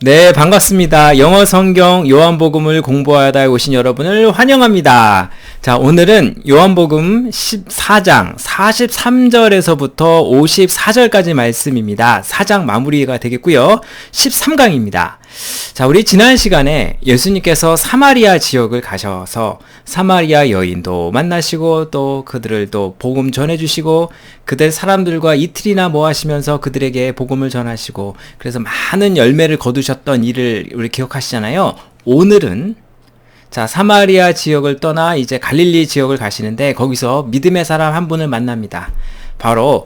네, 반갑습니다. 영어 성경 요한복음을 공부하다 오신 여러분을 환영합니다. 자, 오늘은 요한복음 14장 43절에서부터 54절까지 말씀입니다. 4장 마무리가 되겠고요. 13강입니다. 자, 우리 지난 시간에 예수님께서 사마리아 지역을 가셔서 사마리아 여인도 만나시고 또 그들을 또 복음 전해주시고 그들 사람들과 이틀이나 모하시면서 그들에게 복음을 전하시고 그래서 많은 열매를 거두셨던 일을 우리 기억하시잖아요. 오늘은 자, 사마리아 지역을 떠나 이제 갈릴리 지역을 가시는데 거기서 믿음의 사람 한 분을 만납니다. 바로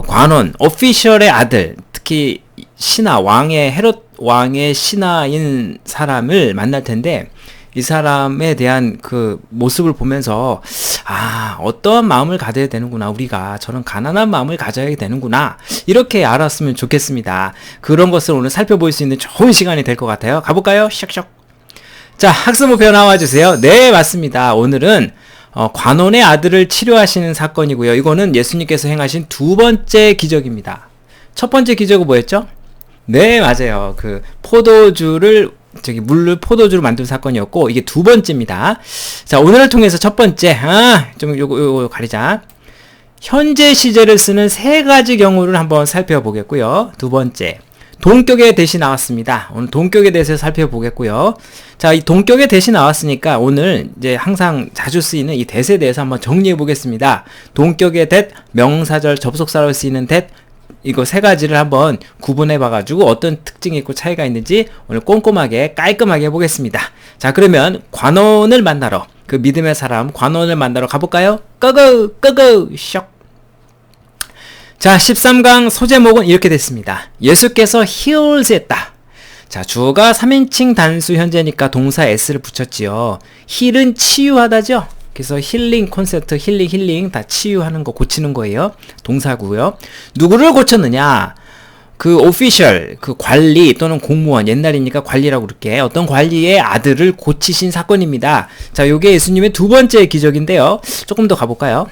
관원, 오피셜의 아들, 특히 신하, 헤롯 왕의 신하인 사람을 만날 텐데 이 사람에 대한 그 모습을 보면서 어떠한 마음을 가져야 되는구나, 우리가 저런 가난한 마음을 가져야 되는구나, 이렇게 알았으면 좋겠습니다. 그런 것을 오늘 살펴볼 수 있는 좋은 시간이 될 것 같아요. 가볼까요? 샥샥. 자, 학습 목표 나와주세요. 네, 맞습니다. 오늘은 관원의 아들을 치료하시는 사건이고요. 이거는 예수님께서 행하신 두 번째 기적입니다. 첫 번째 기적은 뭐였죠? 네, 맞아요. 그 물을 포도주로 만든 사건이었고, 이게 두 번째입니다. 자, 오늘을 통해서 첫 번째, 요거 가리자. 현재 시제를 쓰는 세 가지 경우를 한번 살펴보겠고요. 두 번째, 동격의 대시 나왔습니다. 오늘 동격에 대해서 살펴보겠고요. 자, 이 동격의 대시 나왔으니까 오늘 이제 항상 자주 쓰이는 이 대세에 대해서 한번 정리해 보겠습니다. 동격의 대, 명사절 접속사로 쓰이는 대, 이거 세 가지를 한번 구분해 봐가지고 어떤 특징이 있고 차이가 있는지 오늘 꼼꼼하게 깔끔하게 해보겠습니다. 자, 그러면 관원을 만나러, 그 믿음의 사람 관원을 만나러 가볼까요? 고고 쇽. 자, 13강 소제목은 이렇게 됐습니다. 예수께서 heals 했다. 자, 주어가 3인칭 단수 현재니까 동사 s를 붙였지요. heal은 치유하다죠. 그래서 힐링 콘셉트, 힐링 다 치유하는 거, 고치는 거예요. 동사고요. 누구를 고쳤느냐? 그 오피셜, 그 관리 또는 공무원, 옛날이니까 관리라고 그럴게. 어떤 관리의 아들을 고치신 사건입니다. 자, 요게 예수님의 두 번째 기적인데요. 조금 더 가볼까요?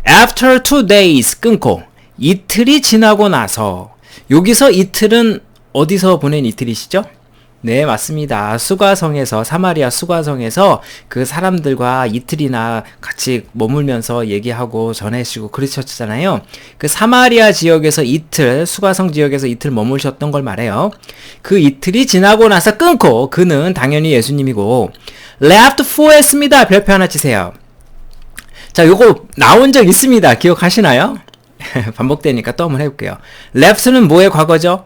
After 2 days, 끊고 이틀이 지나고 나서, 여기서 이틀은 어디서 보낸 이틀이시죠? 네, 맞습니다. 사마리아 수가성에서 그 사람들과 이틀이나 같이 머물면서 얘기하고 전해주시고 그러셨잖아요. 그 사마리아 지역에서 이틀, 수가성 지역에서 이틀 머무셨던 걸 말해요. 그 이틀이 지나고 나서 끊고, 그는 당연히 예수님이고, left for 했습니다. 별표 하나 치세요. 자, 요거 나온 적 있습니다. 기억하시나요? 반복되니까 또 한번 해볼게요. left는 뭐의 과거죠?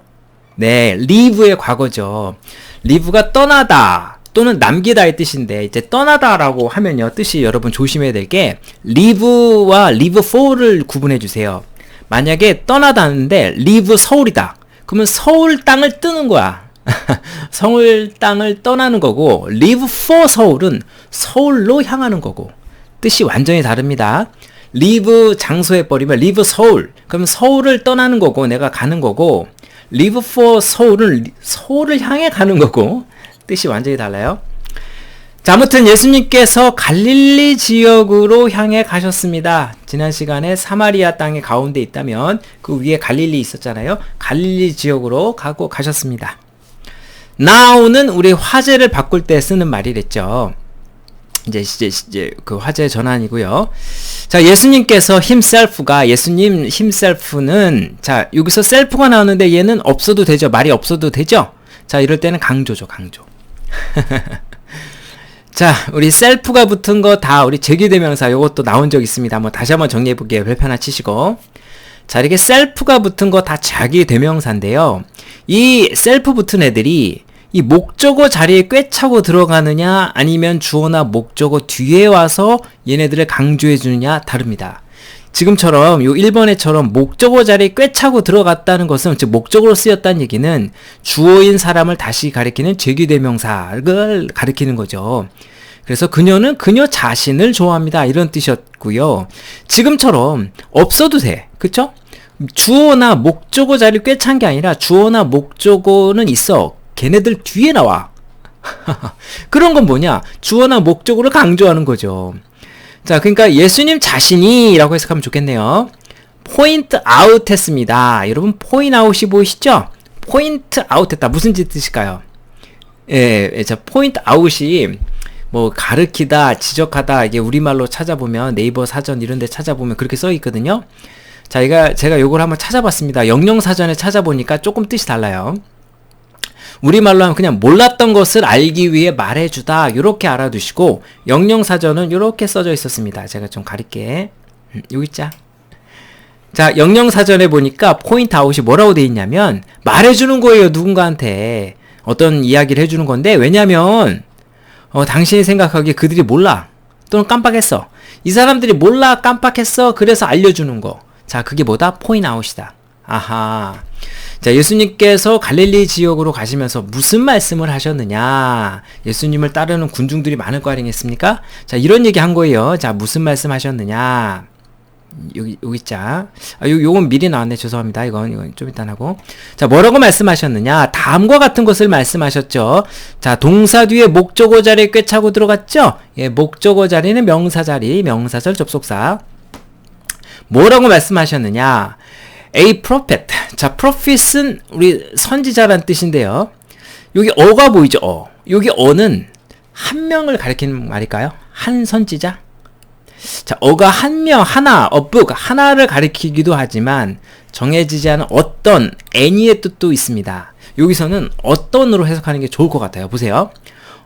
네, leave의 과거죠. leave가 떠나다 또는 남기다의 뜻인데, 이제 떠나다라고 하면요, 뜻이 여러분 조심해야 될 게 leave와 leave for를 구분해 주세요. 만약에 떠나다는데 leave 서울이다, 그러면 서울 땅을 뜨는 거야. 서울 땅을 떠나는 거고, leave for 서울은 서울로 향하는 거고, 뜻이 완전히 다릅니다. leave 장소에 버리면 leave 서울, 그러면 서울을 떠나는 거고 내가 가는 거고, live for 서울은 서울을 향해 가는 거고, 뜻이 완전히 달라요. 자, 아무튼 예수님께서 갈릴리 지역으로 향해 가셨습니다. 지난 시간에 사마리아 땅의 가운데 있다면 그 위에 갈릴리 있었잖아요. 갈릴리 지역으로 가셨습니다. now는 우리 화제를 바꿀 때 쓰는 말이랬죠. 이제 그 화제 전환이고요. 자, 예수님께서 예수님 himself는, 자, 여기서 self가 나오는데 얘는 없어도 되죠. 말이 없어도 되죠. 자, 이럴 때는 강조죠, 강조. 자, 우리 self가 붙은 거 다 우리 제기대명사 요것도 나온 적 있습니다. 다시 한번 정리해 볼게요. 별표 하나 치시고. 자, 이렇게 self가 붙은 거 다 자기 대명사인데요. 이 self 붙은 애들이 이 목적어 자리에 꿰차고 들어가느냐, 아니면 주어나 목적어 뒤에 와서 얘네들을 강조해 주느냐 다릅니다. 지금처럼 요 1번에처럼 목적어 자리에 꿰차고 들어갔다는 것은, 즉 목적어로 쓰였다는 얘기는 주어인 사람을 다시 가리키는 제기대명사를 가리키는 거죠. 그래서 그녀는 그녀 자신을 좋아합니다, 이런 뜻이었고요. 지금처럼 없어도 돼, 그쵸? 주어나 목적어 자리를 꿰찬 게 아니라 주어나 목적어는 있어, 걔네들 뒤에 나와. 그런 건 뭐냐? 주어나 목적어를 강조하는 거죠. 자, 그러니까 예수님 자신이 라고 해석하면 좋겠네요. 포인트 아웃 했습니다. 여러분 포인트 아웃이 보이시죠? 포인트 아웃했다. 무슨 뜻일까요? 자, 포인트 아웃이 뭐 가르키다, 지적하다, 이게 우리말로 찾아보면 네이버 사전 이런 데 찾아보면 그렇게 써 있거든요. 자, 제가 요걸 한번 찾아봤습니다. 영영사전에 찾아보니까 조금 뜻이 달라요. 우리말로 하면 그냥 몰랐던 것을 알기 위해 말해주다, 요렇게 알아두시고, 영영사전은 요렇게 써져 있었습니다. 제가 좀 가릴게. 여기 있자. 자, 영영사전에 보니까 포인트 아웃이 뭐라고 돼 있냐면 말해주는 거예요. 누군가한테 어떤 이야기를 해주는 건데, 왜냐면 당신이 생각하기에 그들이 몰라 또는 깜빡했어. 이 사람들이 몰라 깜빡했어. 그래서 알려주는 거. 자, 그게 뭐다? 포인트 아웃이다. 아하. 자, 예수님께서 갈릴리 지역으로 가시면서 무슨 말씀을 하셨느냐? 예수님을 따르는 군중들이 많을 거 아니겠습니까? 자, 이런 얘기 한 거예요. 자, 무슨 말씀 하셨느냐? 여기 있자. 요건 미리 나왔네. 죄송합니다. 이건 좀 이따 하고. 자, 뭐라고 말씀하셨느냐? 다음과 같은 것을 말씀하셨죠. 자, 동사 뒤에 목적어 자리에 꿰차고 들어갔죠? 예, 목적어 자리는 명사 자리, 명사절 접속사. 뭐라고 말씀하셨느냐? A prophet. 자, prophet은 우리 선지자란 뜻인데요. 여기 어가 보이죠? 여기 어는 한 명을 가리키는 말일까요? 한 선지자? 자, 어가 한 명, 하나, a book, 하나를 가리키기도 하지만 정해지지 않은 어떤, any의 뜻도 있습니다. 여기서는 어떤으로 해석하는 게 좋을 것 같아요. 보세요.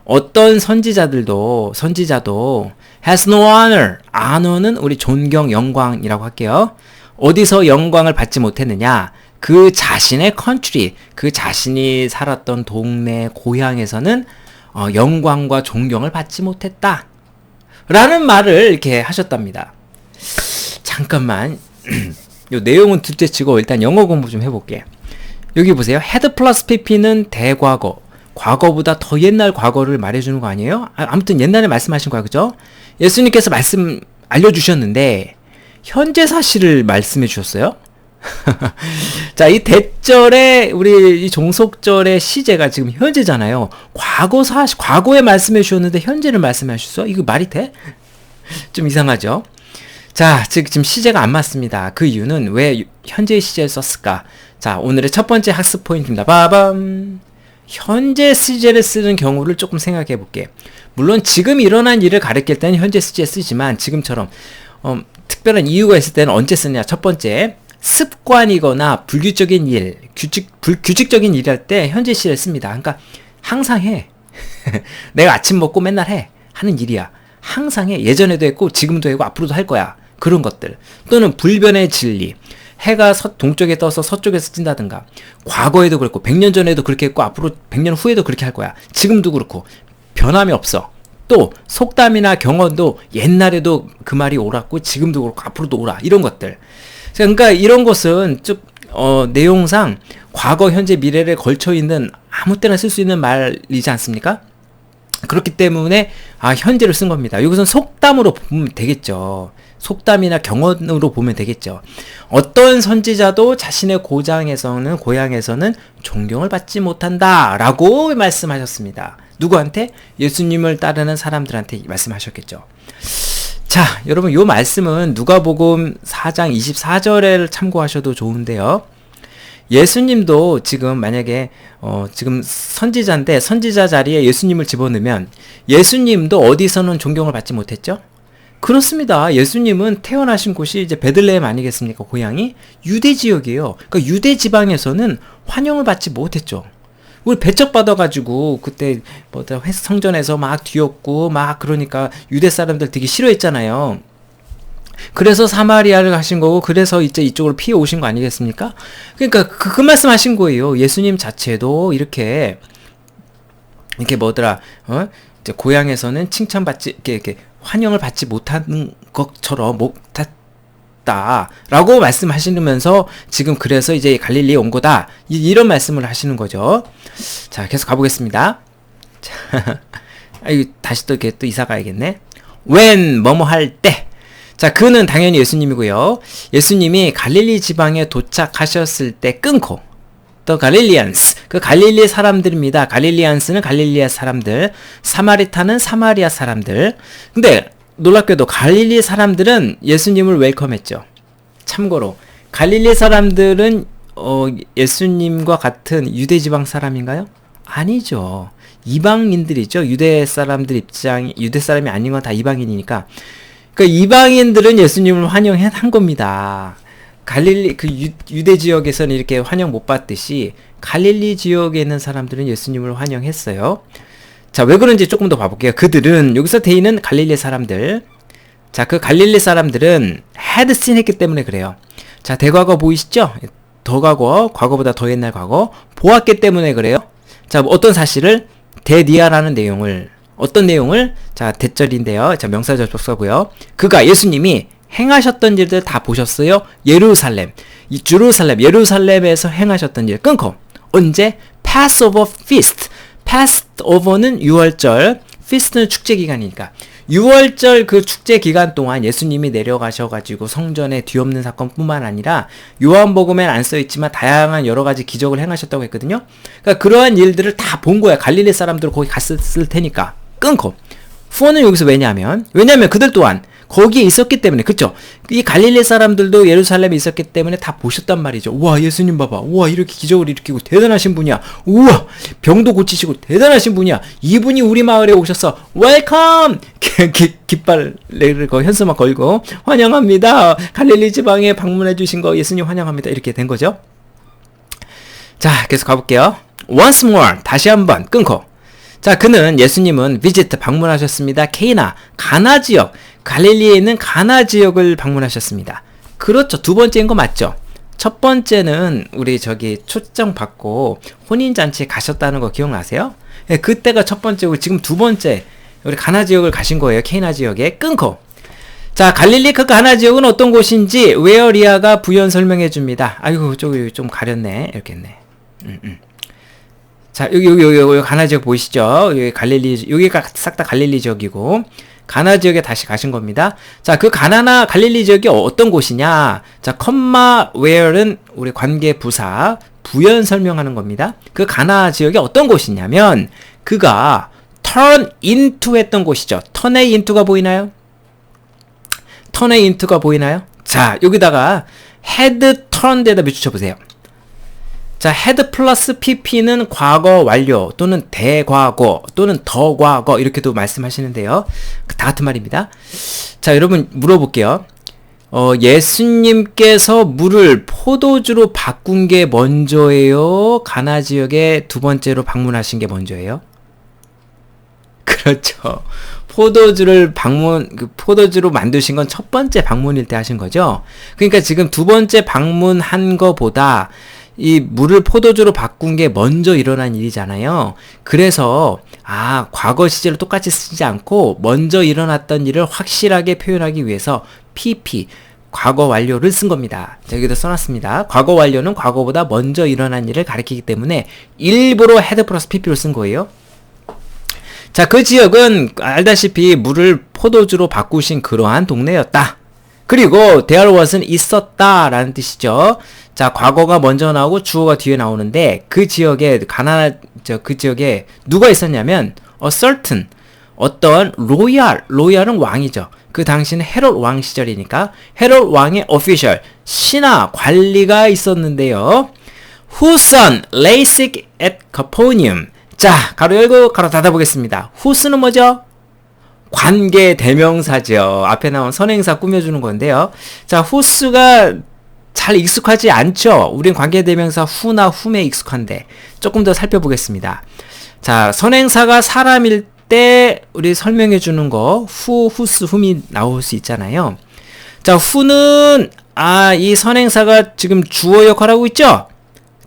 어떤 선지자도 has no honor. honor는 우리 존경, 영광이라고 할게요. 어디서 영광을 받지 못했느냐? 그 자신의 country, 그 자신이 살았던 동네, 고향에서는 영광과 존경을 받지 못했다. 라는 말을 이렇게 하셨답니다. 잠깐만. 요 내용은 둘째치고 일단 영어 공부 좀 해볼게. 여기 보세요. had 플러스 pp는 대과거. 과거보다 더 옛날 과거를 말해주는 거 아니에요? 아무튼 옛날에 말씀하신 거야. 그죠? 예수님께서 말씀 알려주셨는데 현재 사실을 말씀해 주셨어요. 자, 이 대절의 우리 이 종속절의 시제가 지금 현재잖아요. 과거에 말씀해 주셨는데 현재를 말씀해 주셨어? 이거 말이 돼? 좀 이상하죠? 자, 지금 시제가 안 맞습니다. 그 이유는 왜 현재의 시제를 썼을까? 자, 오늘의 첫 번째 학습 포인트입니다. 빠밤. 현재 시제를 쓰는 경우를 조금 생각해 볼게. 물론 지금 일어난 일을 가리킬 때는 현재 시제 쓰지만 지금처럼 특별한 이유가 있을 때는 언제 쓰냐? 첫 번째, 습관이거나 불규칙적인 일, 불규칙적인 일 할 때 현재 시제를 씁니다. 그러니까 항상 해. 내가 아침 먹고 맨날 하는 일이야. 항상 해. 예전에도 했고 지금도 하고 앞으로도 할 거야. 그런 것들. 또는 불변의 진리. 해가 동쪽에 떠서 서쪽에서 찐다든가. 과거에도 그렇고 100년 전에도 그렇게 했고 앞으로 100년 후에도 그렇게 할 거야. 지금도 그렇고 변함이 없어. 또 속담이나 경언도 옛날에도 그 말이 옳았고 지금도 그렇고 앞으로도 옳아. 이런 것들. 그러니까 이런 것은 쭉 내용상 과거, 현재, 미래를 걸쳐 있는 아무 때나 쓸 수 있는 말이지 않습니까? 그렇기 때문에 현재를 쓴 겁니다. 여기서는 속담으로 보면 되겠죠. 속담이나 경언으로 보면 되겠죠. 어떤 선지자도 자신의 고향에서는 존경을 받지 못한다라고 말씀하셨습니다. 누구한테? 예수님을 따르는 사람들한테 말씀하셨겠죠. 자, 여러분 요 말씀은 누가복음 4장 24절을 참고하셔도 좋은데요. 예수님도 지금 만약에 지금 선지자인데 선지자 자리에 예수님을 집어넣으면 예수님도 어디서는 존경을 받지 못했죠? 그렇습니다. 예수님은 태어나신 곳이 이제 베들레헴 아니겠습니까? 고향이 유대 지역이에요. 그러니까 유대 지방에서는 환영을 받지 못했죠. 우리 배척받아가지고 그때 성전에서 막 뒤엎고 막 그러니까 유대 사람들 되게 싫어했잖아요. 그래서 사마리아를 가신 거고 그래서 이제 이쪽으로 피해 오신 거 아니겠습니까? 그러니까 그 말씀하신 거예요. 예수님 자체도 이렇게 이제 고향에서는 칭찬받지 이렇게 환영을 받지 못하는 것처럼 라고 말씀하시면서 지금 그래서 이제 갈릴리에 온 거다. 이런 말씀을 하시는 거죠. 자, 계속 가보겠습니다. 자, 다시 또 이렇게 또 이사 가야겠네. when 뭐뭐 할 때. 자, 그는 당연히 예수님이고요. 예수님이 갈릴리 지방에 도착하셨을 때 끊고 또 갈릴리안스. 그 갈릴리 사람들입니다. 갈릴리안스는 갈릴리아 사람들, 사마리타는 사마리아 사람들. 근데 놀랍게도 갈릴리 사람들은 예수님을 웰컴했죠. 참고로 갈릴리 사람들은 예수님과 같은 유대 지방 사람인가요? 아니죠. 이방인들이죠. 유대 사람이 아닌 건 다 이방인이니까. 그러니까 이방인들은 예수님을 환영한 겁니다. 갈릴리 유대 지역에서는 이렇게 환영 못 받듯이 갈릴리 지역에 있는 사람들은 예수님을 환영했어요. 자, 왜 그런지 조금 더 봐볼게요. 그들은 여기서 대인은 갈릴리 사람들. 자, 그 갈릴리 사람들은 had seen 했기 때문에 그래요. 자, 대과거 보이시죠? 더 과거보다 더 옛날 과거 보았기 때문에 그래요. 자, 어떤 사실을 데디아라는 내용을 어떤 내용을 자, 대절인데요. 자, 명사 접속사고요. 그가 예수님이 행하셨던 일들 다 보셨어요. 예루살렘, 예루살렘에서 행하셨던 일 끊고 언제? Passover feast. Passover는 6월절, feast는 축제 기간이니까 6월절 그 축제 기간 동안 예수님이 내려가셔가지고 성전에 뒤엎는 사건뿐만 아니라 요한복음엔 안 써있지만 다양한 여러가지 기적을 행하셨다고 했거든요. 그러니까 그러한 일들을 다 본 거야. 갈릴리 사람들 거기 갔을 테니까 끊고 for는 여기서 왜냐면 그들 또한 거기에 있었기 때문에, 그쵸? 이 갈릴리 사람들도 예루살렘에 있었기 때문에 다 보셨단 말이죠. 우와, 예수님 봐봐. 우와, 이렇게 기적을 일으키고 대단하신 분이야. 우와, 병도 고치시고 대단하신 분이야. 이분이 우리 마을에 오셔서 웰컴! 깃발을 현수막 걸고 환영합니다. 갈릴리 지방에 방문해 주신 거 예수님 환영합니다. 이렇게 된 거죠. 자, 계속 가볼게요. Once more, 다시 한번 끊고. 자, 예수님은 visit 방문하셨습니다. 가나 지역, 갈릴리에 있는 가나 지역을 방문하셨습니다. 그렇죠. 두 번째인 거 맞죠? 첫 번째는 우리 초청 받고 혼인잔치에 가셨다는 거 기억나세요? 네, 그때가 첫 번째고 지금 두 번째 우리 가나 지역을 가신 거예요. 케이나 지역에 끊고. 자, 갈릴리 그 가나 지역은 어떤 곳인지 웨어리아가 부연 설명해 줍니다. 아이고, 저기 좀 가렸네. 이렇게 했네. 자, 여기 가나 지역 보이시죠? 여기가 싹 다 갈릴리 지역이고, 가나 지역에 다시 가신 겁니다. 자, 그 가나나 갈릴리 지역이 어떤 곳이냐? 자, where는 우리 관계 부사, 부연 설명하는 겁니다. 그 가나 지역이 어떤 곳이냐면, 그가 turn into 했던 곳이죠. turn의 into가 보이나요? turn의 into가 보이나요? 자, 여기다가 had turned에다 밑줄쳐보세요. 자, had 플러스 pp는 과거 완료 또는 대과거 또는 더 과거 이렇게도 말씀하시는데요. 다 같은 말입니다. 자, 여러분 물어볼게요. 예수님께서 물을 포도주로 바꾼 게 먼저예요? 가나 지역에 두 번째로 방문하신 게 먼저예요? 그렇죠. 포도주로 만드신 건 첫 번째 방문일 때 하신 거죠. 그러니까 지금 두 번째 방문한 거보다 이 물을 포도주로 바꾼 게 먼저 일어난 일이잖아요. 그래서 과거 시제를 똑같이 쓰지 않고 먼저 일어났던 일을 확실하게 표현하기 위해서 PP 과거 완료를 쓴 겁니다. 여기도 써놨습니다. 과거 완료는 과거보다 먼저 일어난 일을 가리키기 때문에 일부러 had 플러스 PP로 쓴 거예요. 자, 그 지역은 알다시피 물을 포도주로 바꾸신 그러한 동네였다. 그리고 there was은 있었다 라는 뜻이죠. 자, 과거가 먼저 나오고 주어가 뒤에 나오는데 그 지역에 그 지역에 누가 있었냐면 certain 어떤 로얄은 왕이죠. 그 당시는 헤롯 왕 시절이니까 헤롯 왕의 official 신하 관리가 있었는데요. Whose son lay sick at Capernaum. 자, 가로 열고 가로 닫아 보겠습니다. whose는 뭐죠? 관계 대명사죠. 앞에 나온 선행사 꾸며주는 건데요. 자, whose가 잘 익숙하지 않죠? 우린 관계 대명사 who나 whom에 익숙한데 조금 더 살펴보겠습니다. 자, 선행사가 사람일 때 우리 설명해 주는 거 who, whose, whom이 나올 수 있잖아요. 자, who는 이 선행사가 지금 주어 역할하고 있죠?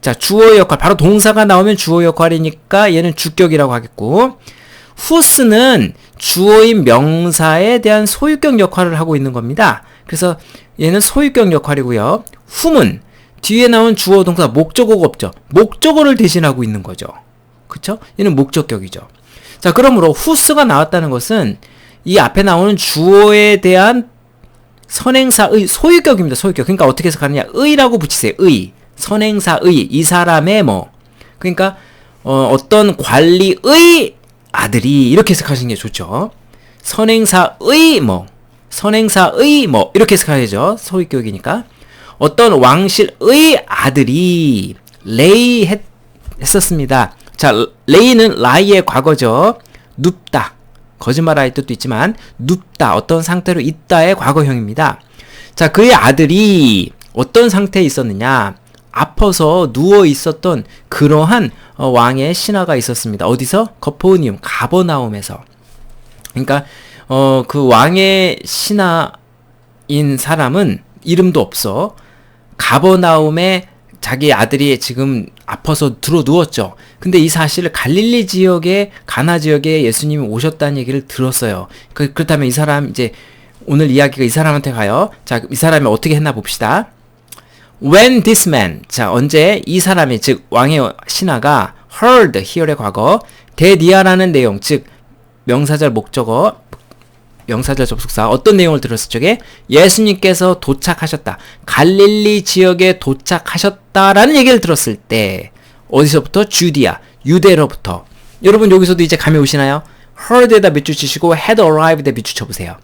자, 주어 역할, 바로 동사가 나오면 주어 역할이니까 얘는 주격이라고 하겠고, whose는 주어인 명사에 대한 소유격 역할을 하고 있는 겁니다. 그래서 얘는 소유격 역할이고요. whom은 뒤에 나온 주어 동사 목적어가 없죠. 목적어를 대신하고 있는 거죠. 그쵸? 얘는 목적격이죠. 자, 그러므로 whose가 나왔다는 것은 이 앞에 나오는 주어에 대한 선행사의 소유격입니다. 소유격. 그러니까 어떻게 해석하느냐? 의라고 붙이세요. 의. 선행사의. 이 사람의 그러니까 어떤 관리의 아들이 이렇게 해석하시는 게 좋죠. 선행사의 이렇게 해석하야죠. 소유격이니까. 어떤 왕실의 아들이 레이 했었습니다. 자, 레이는 라이의 과거죠. 눕다. 거짓말할 뜻도 있지만 눕다. 어떤 상태로 있다의 과거형입니다. 자, 그의 아들이 어떤 상태에 있었느냐? 아파서 누워 있었던 그러한 왕의 신하가 있었습니다. 어디서? 거포니움, 가버나움에서. 그러니까 그 왕의 신하인 사람은 이름도 없어. 가버나움에 자기 아들이 지금 아파서 들어 누웠죠. 근데 이 사실을 갈릴리 지역에 가나 지역에 예수님이 오셨다는 얘기를 들었어요. 그렇다면 이 사람 이제 오늘 이야기가 이 사람한테 가요. 자, 이 사람이 어떻게 했나 봅시다. When this man, 자, 언제 이 사람이, 즉 왕의 신하가 heard, hear의 과거, 데디아라는 내용, 즉 명사절 목적어, 명사절 접속사, 어떤 내용을 들었을 적에 예수님께서 도착하셨다, 갈릴리 지역에 도착하셨다라는 얘기를 들었을 때 어디서부터? 주디아, 유대로부터. 여러분 여기서도 이제 감이 오시나요? heard에다 밑줄 치시고 had arrived에 밑줄 쳐보세요.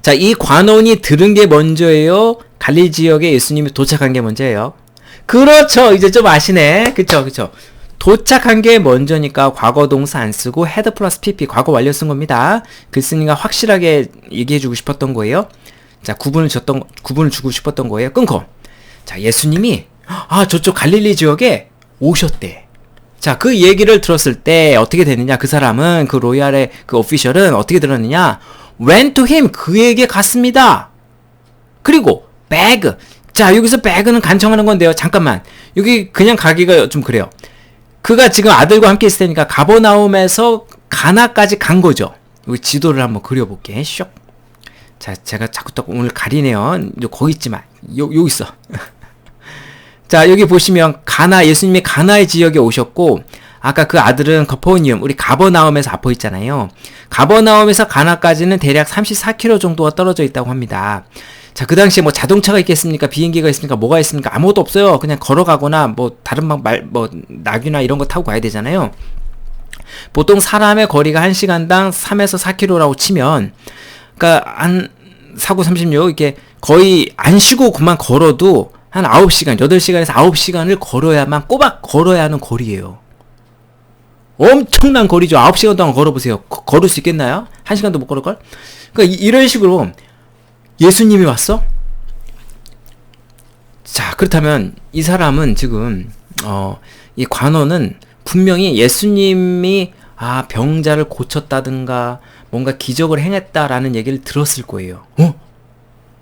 자, 이 관원이 들은 게 먼저예요? 갈릴리 지역에 예수님이 도착한 게 먼저예요? 그렇죠. 이제 좀 아시네. 그쵸. 도착한 게 먼저니까 과거 동사 안 쓰고 had 플러스 pp 과거 완료 쓴 겁니다. 글쓴이가 확실하게 얘기해주고 싶었던 거예요. 자, 구분을 주고 싶었던 거예요. 끊고. 자, 예수님이 저쪽 갈릴리 지역에 오셨대. 자, 그 얘기를 들었을 때 어떻게 되느냐? 그 사람은, 그 로얄의 그 오피셜은 어떻게 들었느냐? went to him, 그에게 갔습니다. 그리고 beg. 자, 여기서 beg는 간청하는 건데요. 잠깐만. 여기 그냥 가기가 좀 그래요. 그가 지금 아들과 함께 있을 테니까 가버나움에서 가나까지 간 거죠. 여기 지도를 한번 그려볼게. 쇽. 자, 제가 자꾸 또 오늘 가리네요. 거기 있지 마. 여기 있어. 자, 여기 보시면 예수님이 가나의 지역에 오셨고, 아까 그 아들은 거포니움, 우리 가버나움에서 아포 있잖아요. 가버나움에서 가나까지는 대략 34km 정도가 떨어져 있다고 합니다. 자, 그 당시에 뭐 자동차가 있겠습니까? 비행기가 있습니까? 뭐가 있습니까? 아무것도 없어요. 그냥 걸어가거나 뭐 다른 낙유나 이런 거 타고 가야 되잖아요. 보통 사람의 거리가 1시간당 3에서 4km라고 치면, 그러니까 한 4, 9, 36 이렇게 거의 안 쉬고 그만 걸어도 한 9시간, 8시간에서 9시간을 걸어야만, 꼬박 걸어야 하는 거리예요. 엄청난 거리죠. 9시간 동안 걸어보세요. 걸을 수 있겠나요? 1시간도 못 걸을걸? 그러니까 이런 식으로 예수님이 왔어? 자, 그렇다면 이 사람은 지금 이 관원은 분명히 예수님이 병자를 고쳤다든가 뭔가 기적을 행했다라는 얘기를 들었을 거예요.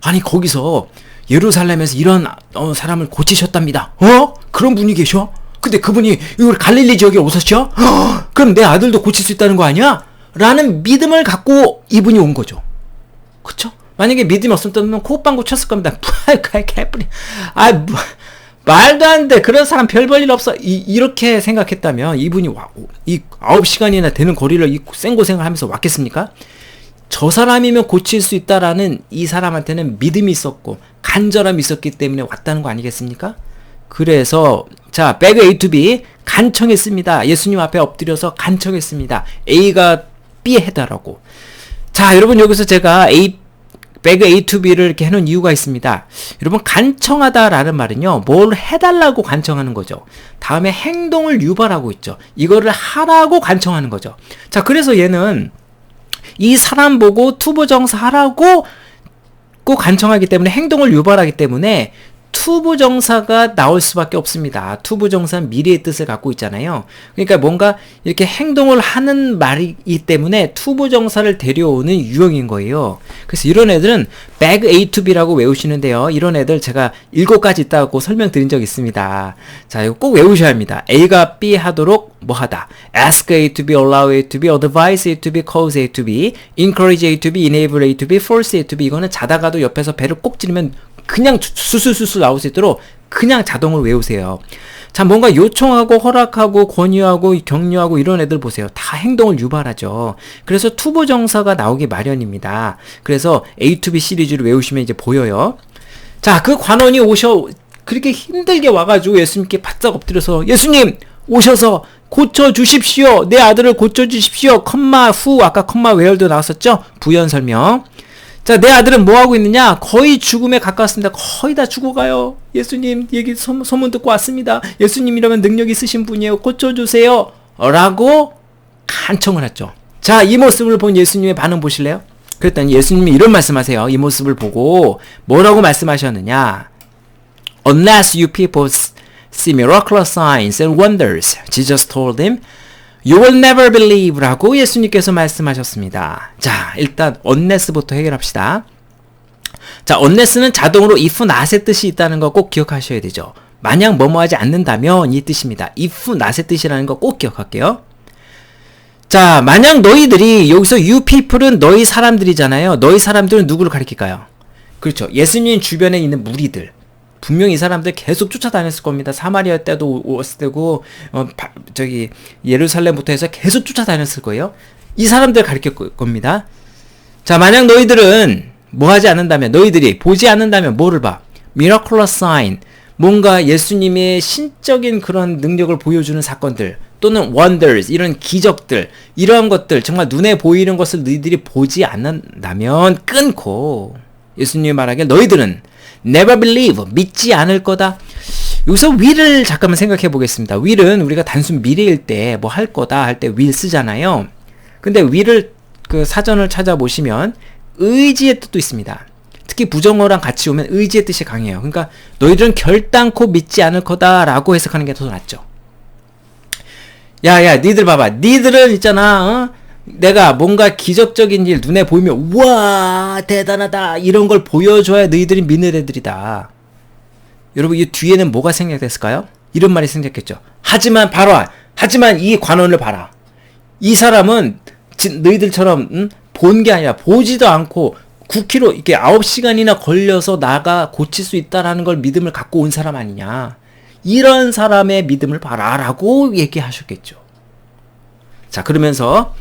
아니 거기서 예루살렘에서 이런 사람을 고치셨답니다. 그런 분이 계셔? 근데 그분이 이걸 갈릴리 지역에 오셨죠? 그럼 내 아들도 고칠 수 있다는 거 아니야? 라는 믿음을 갖고 이분이 온 거죠. 그쵸? 만약에 믿음이 없었다면 코빵고 쳤을 겁니다. 말도 안 돼. 그런 사람 별 볼 일 없어. 이렇게 생각했다면 이분이 이 9시간이나 되는 거리를 이 생고생을 하면서 왔겠습니까? 저 사람이면 고칠 수 있다라는 이 사람한테는 믿음이 있었고 간절함이 있었기 때문에 왔다는 거 아니겠습니까? 그래서 자, beg A to B 간청했습니다. 예수님 앞에 엎드려서 간청했습니다. A가 B에 해달라고. 자, 여러분 여기서 제가 beg A to B를 이렇게 해놓은 이유가 있습니다. 여러분 간청하다라는 말은요, 뭘 해달라고 간청하는 거죠. 다음에 행동을 유발하고 있죠. 이거를 하라고 간청하는 거죠. 자, 그래서 얘는 이 사람 보고 투부정사 하라고 꼭 간청하기 때문에 행동을 유발하기 때문에 투부정사가 나올 수밖에 없습니다. 투부정사는 미래의 뜻을 갖고 있잖아요. 그러니까 뭔가 이렇게 행동을 하는 말이기 때문에 투부정사를 데려오는 유형인 거예요. 그래서 이런 애들은 beg A to B라고 외우시는데요. 이런 애들 제가 7가지 있다고 설명드린 적 있습니다. 자, 이거 꼭 외우셔야 합니다. A가 B 하도록 뭐 하다. ask A to B, allow A to B, advise A to B, cause A to B, encourage A to B, enable A to B, force A to B. 이거는 자다가도 옆에서 배를 꼭 찌르면 그냥 수수수수 나올 수 있도록 그냥 자동으로 외우세요. 자, 뭔가 요청하고 허락하고 권유하고 격려하고 이런 애들 보세요. 다 행동을 유발하죠. 그래서 투부정사가 나오기 마련입니다. 그래서 A to B 시리즈를 외우시면 이제 보여요. 자, 그 관원이 그렇게 힘들게 와가지고 예수님께 바짝 엎드려서 예수님 오셔서 고쳐주십시오. 내 아들을 고쳐주십시오. 컴마 후, 아까 컴마 웨얼도 나왔었죠? 부연 설명. 자, 내 아들은 뭐 하고 있느냐? 거의 죽음에 가까웠습니다. 거의 다 죽어가요. 예수님 얘기 소문 듣고 왔습니다. 예수님이라면 능력 있으신 분이에요. 고쳐주세요. 라고 간청을 했죠. 자, 이 모습을 본 예수님의 반응 보실래요? 그랬더니 예수님이 이런 말씀하세요. 이 모습을 보고 뭐라고 말씀하셨느냐? Unless you people see miraculous signs and wonders, Jesus told him, you will never believe 라고 예수님께서 말씀하셨습니다. 자, 일단 unless부터 해결합시다. 자, unless는 자동으로 if not의 뜻이 있다는 거 꼭 기억하셔야 되죠. 만약 뭐뭐하지 않는다면 이 뜻입니다. if not의 뜻이라는 거 꼭 기억할게요. 자, 만약 너희들이 여기서 you people은 너희 사람들이잖아요. 너희 사람들은 누구를 가리킬까요? 그렇죠. 예수님 주변에 있는 무리들. 분명히 이 사람들 계속 쫓아다녔을 겁니다. 사마리아 때도 왔을 때고 예루살렘부터 해서 계속 쫓아다녔을 거예요. 이 사람들 가리킬 겁니다. 자, 만약 너희들은 뭐 하지 않는다면, 너희들이 보지 않는다면 뭐를 봐? miraculous sign. 뭔가 예수님의 신적인 그런 능력을 보여주는 사건들 또는 wonders, 이런 기적들, 이러한 것들, 정말 눈에 보이는 것을 너희들이 보지 않는다면 끊고 예수님이 말하길 너희들은 never believe, 믿지 않을 거다. 여기서 will을 잠깐만 생각해 보겠습니다. will은 우리가 단순 미래일 때 뭐 할 거다 할 때 will 쓰잖아요. 근데 will을 그 사전을 찾아보시면 의지의 뜻도 있습니다. 특히 부정어랑 같이 오면 의지의 뜻이 강해요. 그러니까 너희들은 결단코 믿지 않을 거다라고 해석하는 게 더 낫죠. 야, 니들 봐봐. 니들은 있잖아, 내가 뭔가 기적적인 일 눈에 보이면 우와 대단하다 이런 걸 보여줘야 너희들이 믿는 애들이다. 여러분, 이 뒤에는 뭐가 생략됐을까요? 이런 말이 생략했죠. 하지만 이 관원을 봐라. 이 사람은 너희들처럼 본 게 아니라 보지도 않고 9km 이렇게 9시간이나 걸려서 나가 고칠 수 있다라는 걸 믿음을 갖고 온 사람 아니냐. 이런 사람의 믿음을 봐라 라고 얘기하셨겠죠. 자, 그러면서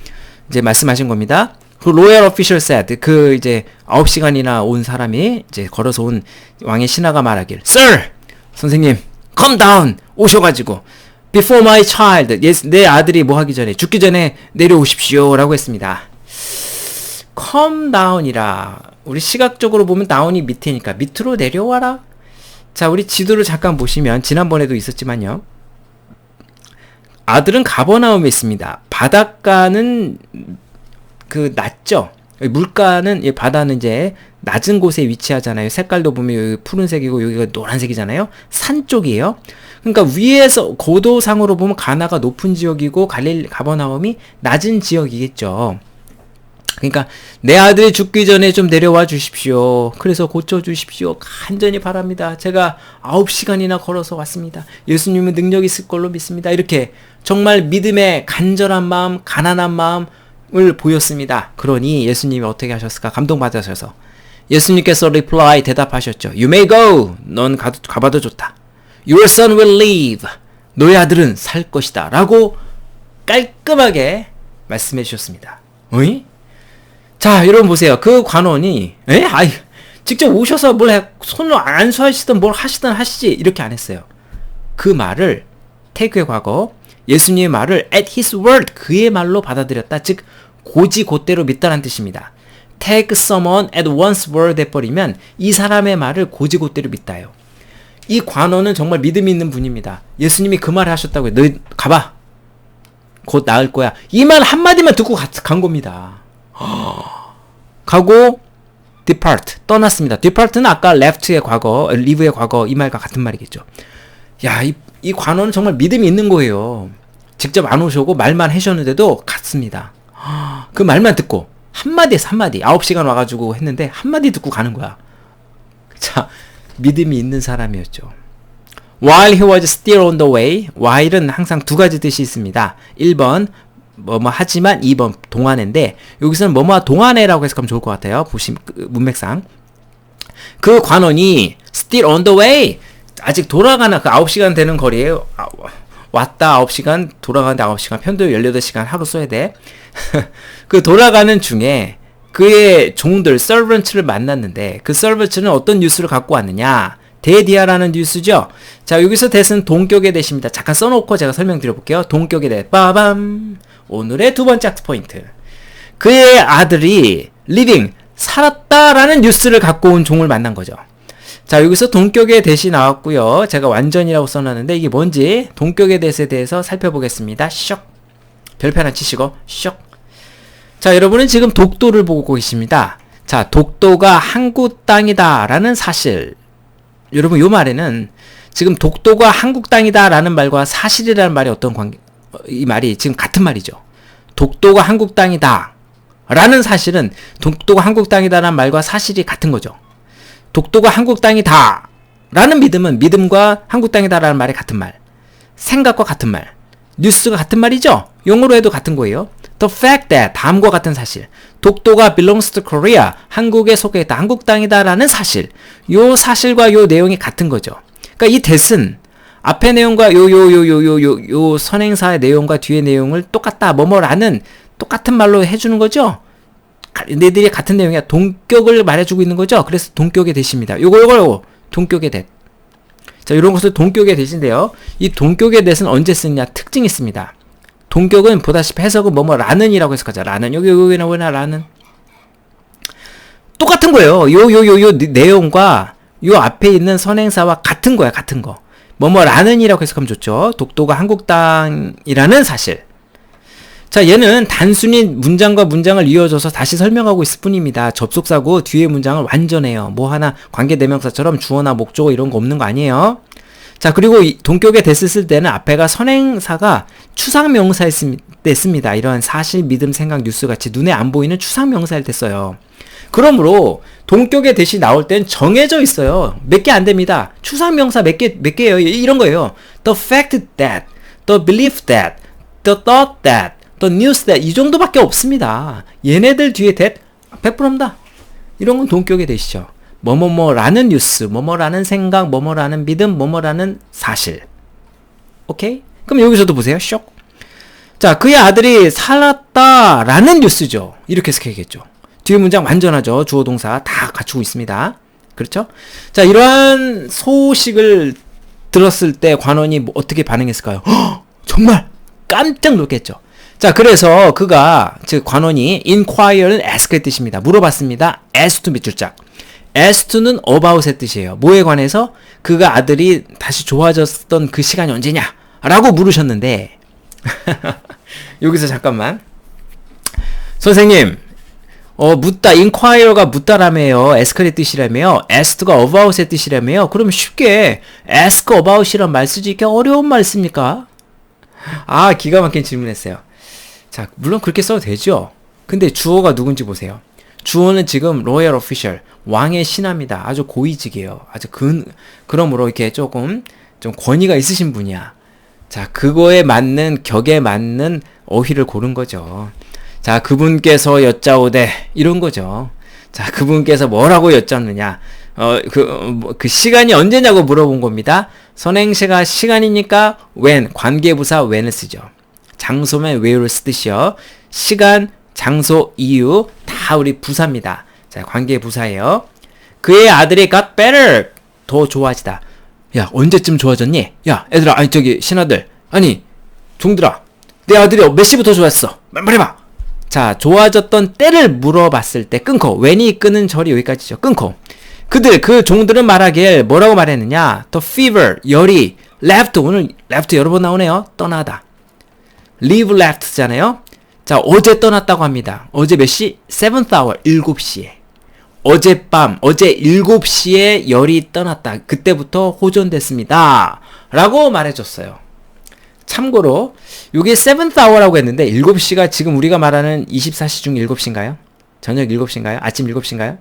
이제 말씀하신 겁니다. 그 로얄 오피셜 said, 그 이제 9시간이나 온 사람이 이제 걸어서 온 왕의 신하가 말하길, Sir! 선생님, come down! 오셔가지고 Before my child, 내 아들이 뭐 하기 전에, 죽기 전에 내려오십시오 라고 했습니다. come down이라, 우리 시각적으로 보면 down이 밑에니까 밑으로 내려와라. 자, 우리 지도를 잠깐 보시면 지난번에도 있었지만요, 아들은 가버나움에 있습니다. 바닷가는 그 낮죠. 물가는, 바다는 이제 낮은 곳에 위치하잖아요. 색깔도 보면 여기 푸른색이고 여기가 노란색이잖아요. 산 쪽이에요. 그러니까 위에서 고도상으로 보면 가나가 높은 지역이고 가버나움이 낮은 지역이겠죠. 그러니까 내 아들이 죽기 전에 좀 내려와 주십시오. 그래서 고쳐주십시오. 간절히 바랍니다. 제가 9시간이나 걸어서 왔습니다. 예수님은 능력이 있을 걸로 믿습니다. 이렇게 정말 믿음의 간절한 마음, 가난한 마음을 보였습니다. 그러니 예수님이 어떻게 하셨을까? 감동받으셔서 예수님께서 reply, 대답하셨죠. You may go. 넌 가봐도 좋다. Your son will live. 너의 아들은 살 것이다. 라고 깔끔하게 말씀해 주셨습니다. 어이? 자, 여러분 보세요. 그 관원이 직접 오셔서 손을 안수하시든 뭘 하시든 하시지 이렇게 안 했어요. 그 말을 테이크의 과거, 예수님의 말을 at his word, 그의 말로 받아들였다. 즉 고지곧대로 믿다라는 뜻입니다. take someone at one's word 해버리면 이 사람의 말을 고지곧대로 믿다요. 이 관원은 정말 믿음이 있는 분입니다. 예수님이 그 말을 하셨다고요. 너 가봐. 곧 나을 거야. 이 말 한마디만 듣고 간 겁니다. 가고 depart, 떠났습니다. depart는 아까 left의 과거, leave의 과거 이 말과 같은 말이겠죠. 야, 이 관원은 정말 믿음이 있는 거예요. 직접 안 오셔고 말만 하셨는데도 갔습니다. 그 말만 듣고 한마디에서 한마디, 9시간 와가지고 했는데 한마디 듣고 가는 거야. 자, 믿음이 있는 사람이었죠. While he was still on the way, while은 항상 두 가지 뜻이 있습니다. 1번 뭐뭐 하지만, 2번 동안인데 여기서는 뭐뭐 동안에라고 해석하면 좋을 것 같아요. 보시면 문맥상 그 관원이 still on the way, 아직 돌아가는 그 9시간 되는 거리에 왔다 9시간, 돌아가는데 9시간, 편도 18시간 하루 써야 돼. 그 돌아가는 중에 그의 종들 서번트를 만났는데 그 서번트는 어떤 뉴스를 갖고 왔느냐, 대디아라는 뉴스죠. 자, 여기서 대는 동격의 대십니다. 잠깐 써놓고 제가 설명드려볼게요. 동격의 대, 빠밤. 오늘의 두 번째 포인트. 그의 아들이 living 살았다라는 뉴스를 갖고 온 종을 만난 거죠. 자, 여기서 동격의 대시 나왔고요. 제가 완전이라고 써놨는데 이게 뭔지 동격의 대시에 대해서 살펴보겠습니다. 쇽. 별표 하나 치시고 쇽. 자, 여러분은 지금 독도를 보고 계십니다. 자, 독도가 한국 땅이다 라는 사실. 여러분 요 말에는 지금 독도가 한국 땅이다 라는 말과 사실이라는 말이 어떤 관계, 이 말이 지금 같은 말이죠. 독도가 한국 땅이다 라는 사실은 독도가 한국 땅이다 라는 말과 사실이 같은 거죠. 독도가 한국 땅이다 라는 믿음은 믿음과 한국 땅이다 라는 말이 같은 말. 생각과 같은 말. 뉴스가 같은 말이죠. 용어로 해도 같은 거예요. The fact that 다음과 같은 사실. 독도가 belongs to Korea. 한국에 속해 있다. 한국 땅이다 라는 사실. 요 사실과 요 내용이 같은 거죠. 그러니까 이 that은 앞의 내용과 요 선행사의 내용과 뒤의 내용을 똑같다. 뭐뭐라는 똑같은 말로 해주는 거죠. 얘들이 같은 내용이야. 동격을 말해주고 있는 거죠. 그래서 동격의 that입니다. 요거 동격의 that. 자, 이런 것을 동격의 that인데요. 이 동격의 that은 언제 쓰느냐 특징이 있습니다. 동격은 보다시피 해석은 라는이라고 해석하자. 라는 여기 나오나 라는 똑같은 거예요. 요 내용과 요 앞에 있는 선행사와 같은 거야. 같은 거. 라는이라고 해석하면 좋죠. 독도가 한국 땅이라는 사실. 자, 얘는 단순히 문장과 문장을 이어줘서 다시 설명하고 있을 뿐입니다. 접속사고 뒤에 문장을 완전해요. 뭐 하나 관계대명사처럼 주어나 목적어 이런 거 없는 거 아니에요. 자, 그리고 이 동격의 that을 쓸 때는 앞에가 선행사가 추상명사일 때 씁니다. 이런 사실, 믿음, 생각, 뉴스 같이 눈에 안 보이는 추상명사일 때 써요. 그러므로 동격의 that이 나올 땐 정해져 있어요. 몇 개 안 됩니다. 추상명사 몇 개예요. 이런 거예요. The fact that, the belief that, the thought that, the news that 이 정도밖에 없습니다. 얘네들 뒤에 that 100%입니다. 이런 건 동격의 that이죠. 뭐뭐뭐라는 뉴스, 뭐뭐라는 생각, 뭐뭐라는 믿음, 뭐뭐라는 사실. 오케이? 그럼 여기서도 보세요. 쇽. 자, 그의 아들이 살았다라는 뉴스죠. 이렇게 해석해야겠죠. 뒤에 문장 완전하죠. 주어 동사 다 갖추고 있습니다. 그렇죠? 자, 이러한 소식을 들었을 때 관원이 어떻게 반응했을까요? 허! 정말 깜짝 놀랐겠죠. 자, 그래서 그가, 즉 관원이 inquire는 ask의 뜻입니다. 물어봤습니다. as to 밑줄짝. as to는 about의 뜻이에요. 뭐에 관해서? 그가 아들이 다시 좋아졌던 그 시간이 언제냐? 라고 물으셨는데 여기서 잠깐만. 선생님, 묻다, inquire가 묻다라며요. ask의 뜻이라며요. as to가 about의 뜻이라며요. 그러면 쉽게 ask about이란 말 쓰지 이렇게 어려운 말 씁니까? 아, 기가 막힌 질문했어요. 자, 물론 그렇게 써도 되죠. 근데 주어가 누군지 보세요. 주어는 지금 royal official, 왕의 신하입니다. 아주 고위직이에요. 아주 그러므로 이렇게 조금 좀 권위가 있으신 분이야. 자, 그거에 맞는, 격에 맞는 어휘를 고른 거죠. 자, 그분께서 여짜오되 이런 거죠. 자, 그분께서 뭐라고 여쭙느냐. 그 시간이 언제냐고 물어본 겁니다. 선행시가 시간이니까 when, 관계부사 when을 쓰죠. 장소면 where를 쓰듯이요. 시간, 장소, 이유 다 우리 부사입니다. 자, 관계부사예요. 그의 아들이 got better, 더 좋아지다. 야, 언제쯤 좋아졌니? 야, 애들아, 아니 저기 신하들, 아니 종들아, 내 아들이 몇 시부터 좋았어? 말해봐. 자, 좋아졌던 때를 물어봤을 때 끊고, when이 끄는 절이 여기까지죠. 끊고 그 종들은 말하길 뭐라고 말했느냐? The fever, 열이 left, 오늘 left 여러 번 나오네요. 떠나다. leave left잖아요. 자, 어제 떠났다고 합니다. 어제 몇 시? 7th hour, 7시에. 어젯밤, 어제 7시에 열이 떠났다. 그때부터 호전됐습니다. 라고 말해줬어요. 참고로 이게 7th hour라고 했는데 7시가 지금 우리가 말하는 24시 중 7시인가요? 저녁 7시인가요? 아침 7시인가요?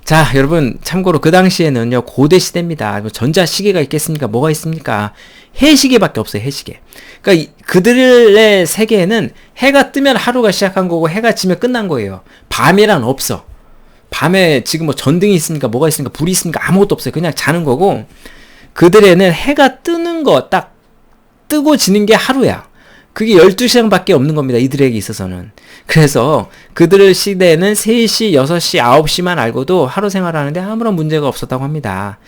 자, 여러분 참고로 그 당시에는요 고대 시대입니다. 전자시계가 있겠습니까? 뭐가 있습니까? 해시계밖에 없어요. 해시계. 그러니까 그들의 세계에는 해가 뜨면 하루가 시작한 거고 해가 지면 끝난 거예요. 밤이란 없어. 밤에 지금 뭐 전등이 있습니까? 뭐가 있습니까? 불이 있습니까? 아무것도 없어요. 그냥 자는 거고, 그들에는 해가 뜨는 거 딱 뜨고 지는 게 하루야. 그게 12시간밖에 없는 겁니다. 이들에게 있어서는. 그래서 그들 시대에는 3시, 6시, 9시만 알고도 하루 생활하는데 아무런 문제가 없었다고 합니다.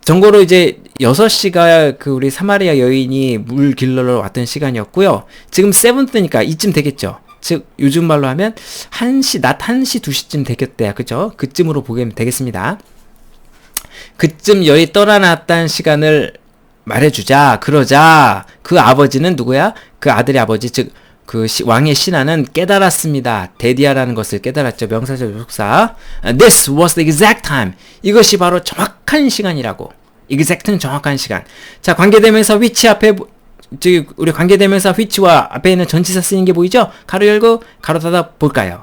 정고로 이제 6시가 그 우리 사마리아 여인이 물 길러러 왔던 시간이었고요. 지금 7th니까 이쯤 되겠죠. 즉 요즘 말로 하면 낮 1시 2시쯤 되겠대요. 그죠? 그쯤으로 보면 되겠습니다. 그쯤 여의 떠나놨다는 시간을 말해주자. 그러자 그 아버지는 누구야? 그 아들의 아버지, 즉 그 왕의 신하는 깨달았습니다. 데디아라는 것을 깨달았죠. 명사절 접속사. This was the exact time. 이것이 바로 정확한 시간이라고. exact는 정확한 시간. 자, 관계대명사 which 앞에, 즉 우리 관계대명사 which와 앞에 있는 전치사 쓰인 게 보이죠? 가로 열고 가로 닫아 볼까요?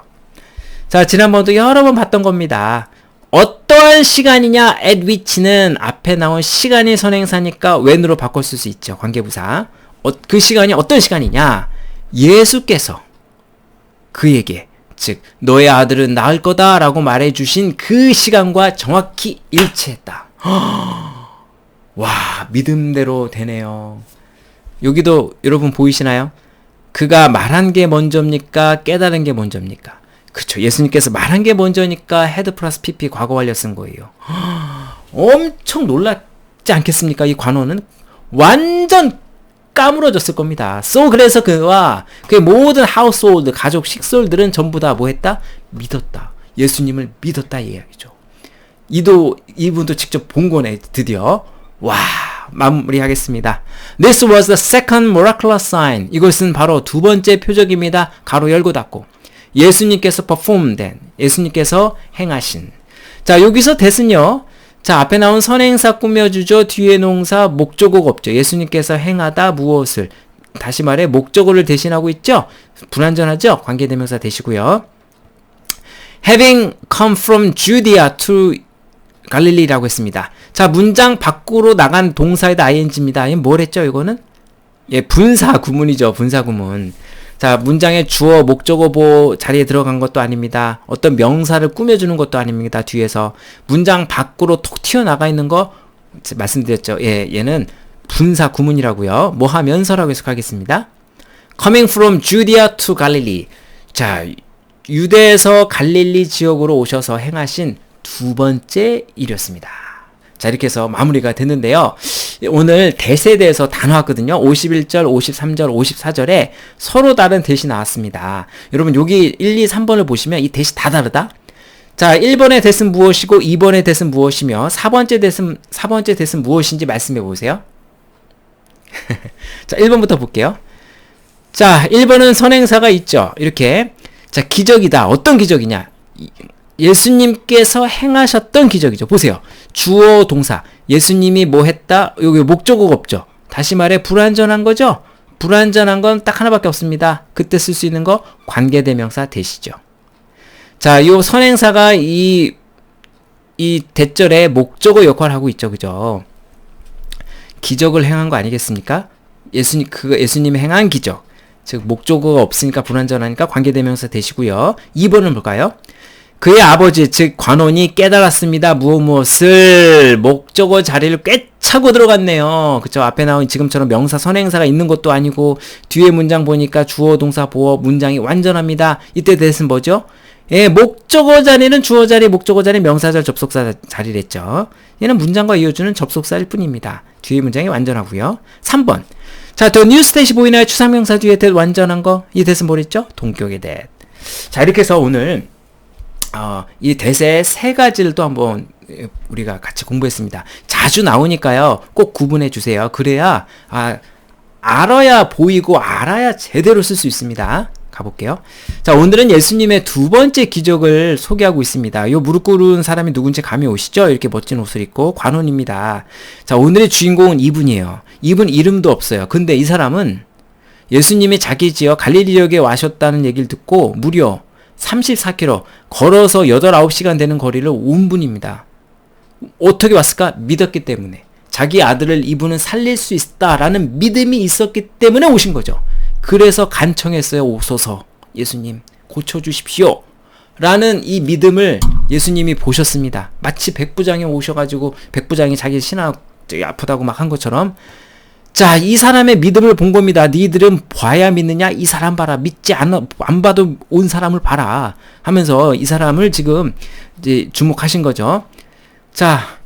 자, 지난번도 여러 번 봤던 겁니다. 어떠한 시간이냐 at which는 앞에 나온 시간이 선행사니까 when으로 바꿔 쓸 수 있죠. 관계부사. 그 시간이 어떤 시간이냐? 예수께서 그에게, 즉 너의 아들은 낳을 거다 라고 말해주신 그 시간과 정확히 일치했다. 와, 믿음대로 되네요. 여기도 여러분 보이시나요? 그가 말한 게 먼저입니까? 깨달은 게 먼저입니까? 그쵸, 예수님께서 말한 게 먼저니까 헤드 플러스 PP 과거 완료 쓴 거예요. 엄청 놀랐지 않겠습니까? 이 관원은 완전 까무러졌을 겁니다. 그래서 그와 그의 모든 하우스홀드, 가족, 식솔들은 전부 다 뭐 했다? 믿었다. 예수님을 믿었다 이 이야기죠. 이분도 직접 본 거네, 드디어. 와, 마무리하겠습니다. This was the second miraculous sign. 이것은 바로 두 번째 표적입니다. 가로 열고 닫고. 예수님께서 performed, 예수님께서 행하신. 자, 여기서 that은요. 자, 앞에 나온 선행사 꾸며주죠. 뒤에 농사 목적어가 없죠. 예수님께서 행하다 무엇을. 다시 말해 목적어를 대신하고 있죠. 불완전하죠. 관계대명사 대시고요. Having come from Judea to 갈릴리라고 했습니다. 자, 문장 밖으로 나간 동사에다 ing입니다. 뭘 했죠, 이거는? 예, 분사 구문이죠. 분사 구문. 자, 문장의 주어, 목적어 자리에 들어간 것도 아닙니다. 어떤 명사를 꾸며주는 것도 아닙니다. 뒤에서. 문장 밖으로 톡 튀어나가 있는 거 말씀드렸죠. 예, 얘는 분사 구문이라고요. 뭐 하면서라고 해석하겠습니다. Coming from Judea to Galilee. 자, 유대에서 갈릴리 지역으로 오셔서 행하신 두 번째 일이었습니다. 자, 이렇게 해서 마무리가 됐는데요. 오늘 대세에 대해서 다 나왔거든요. 51절, 53절, 54절에 서로 다른 대시 나왔습니다. 여러분 여기 1, 2, 3번을 보시면 이 대시 다 다르다. 자, 1번의 대신 무엇이고 2번의 대신 무엇이며 4번째 대신 무엇인지 말씀해 보세요. 자, 1번부터 볼게요. 자, 1번은 선행사가 있죠. 이렇게. 자, 기적이다. 어떤 기적이냐? 예수님께서 행하셨던 기적이죠. 보세요. 주어 동사. 예수님이 뭐 했다? 여기 목적어가 없죠. 다시 말해 불완전한 거죠. 불완전한 건 딱 하나밖에 없습니다. 그때 쓸 수 있는 거 관계대명사 대시죠. 자, 요 선행사가 이 대절의 목적어 역할을 하고 있죠. 그죠? 기적을 행한 거 아니겠습니까? 예수님이 행한 기적. 즉 목적어가 없으니까 불완전하니까 관계대명사 대시고요. 2번은 볼까요? 그의 아버지, 즉 관원이 깨달았습니다. 무엇을 목적어 자리를 꿰차고 들어갔네요. 그쵸? 앞에 나온 지금처럼 명사 선행사가 있는 것도 아니고 뒤에 문장 보니까 주어 동사 보어 문장이 완전합니다. 이때 대신 뭐죠? 예, 목적어 자리는 주어 자리, 목적어 자리, 명사절, 접속사 자리랬죠. 얘는 문장과 이어주는 접속사일 뿐입니다. 뒤에 문장이 완전하고요. 3번. 자, 더 뉴 스탯이 보이나요? 추상명사 뒤에 that 완전한 거. 이 that은 뭐랬죠? 동격의 that. 자, 이렇게 해서 오늘 이 대세의 세 가지를 또 한번 우리가 같이 공부했습니다. 자주 나오니까요. 꼭 구분해 주세요. 그래야 알아야 보이고 알아야 제대로 쓸 수 있습니다. 가볼게요. 자, 오늘은 예수님의 두 번째 기적을 소개하고 있습니다. 요 무릎 꿇은 사람이 누군지 감이 오시죠? 이렇게 멋진 옷을 입고 관원입니다. 자, 오늘의 주인공은 이분이에요. 이분 이름도 없어요. 근데 이 사람은 예수님이 자기 지역 갈릴리 지역에 와셨다는 얘기를 듣고 무려 34km 걸어서 8, 9시간 되는 거리를 온 분입니다. 어떻게 왔을까? 믿었기 때문에. 자기 아들을 이분은 살릴 수 있다라는 믿음이 있었기 때문에 오신 거죠. 그래서 간청했어요. 오소서 예수님 고쳐주십시오 라는 이 믿음을 예수님이 보셨습니다. 마치 백부장이 오셔가지고 백부장이 자기 신하 아프다고 막 한 것처럼 자, 이 사람의 믿음을 본 겁니다. 니들은 봐야 믿느냐? 이 사람 봐라. 믿지 안 봐도 온 사람을 봐라. 하면서 이 사람을 지금 이제 주목하신 거죠. 자,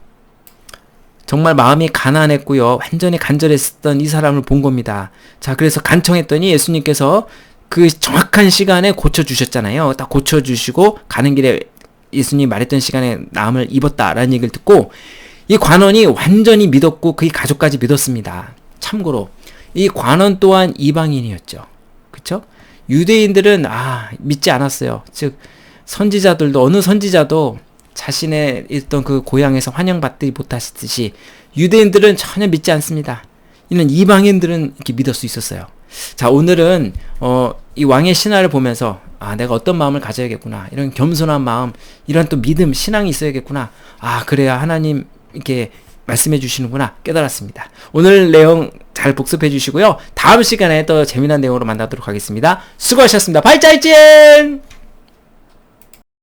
정말 마음이 가난했고요. 완전히 간절했었던 이 사람을 본 겁니다. 자, 그래서 간청했더니 예수님께서 그 정확한 시간에 고쳐주셨잖아요. 딱 고쳐주시고 가는 길에 예수님이 말했던 시간에 나음을 입었다라는 얘기를 듣고 이 관원이 완전히 믿었고 그의 가족까지 믿었습니다. 참고로 이 관원 또한 이방인이었죠. 그쵸? 유대인들은 믿지 않았어요. 즉 선지자들도 어느 선지자도 자신의 있던 그 고향에서 환영받지 못하시듯이 유대인들은 전혀 믿지 않습니다. 이는 이방인들은 이렇게 믿을 수 있었어요. 자, 오늘은 이 왕의 신화를 보면서 내가 어떤 마음을 가져야겠구나, 이런 겸손한 마음, 이런 또 믿음, 신앙이 있어야겠구나, 그래야 하나님 이렇게 말씀해 주시는구나 깨달았습니다. 오늘 내용 잘 복습해 주시고요. 다음 시간에 또 재미난 내용으로 만나도록 하겠습니다. 수고하셨습니다. 발자이젠!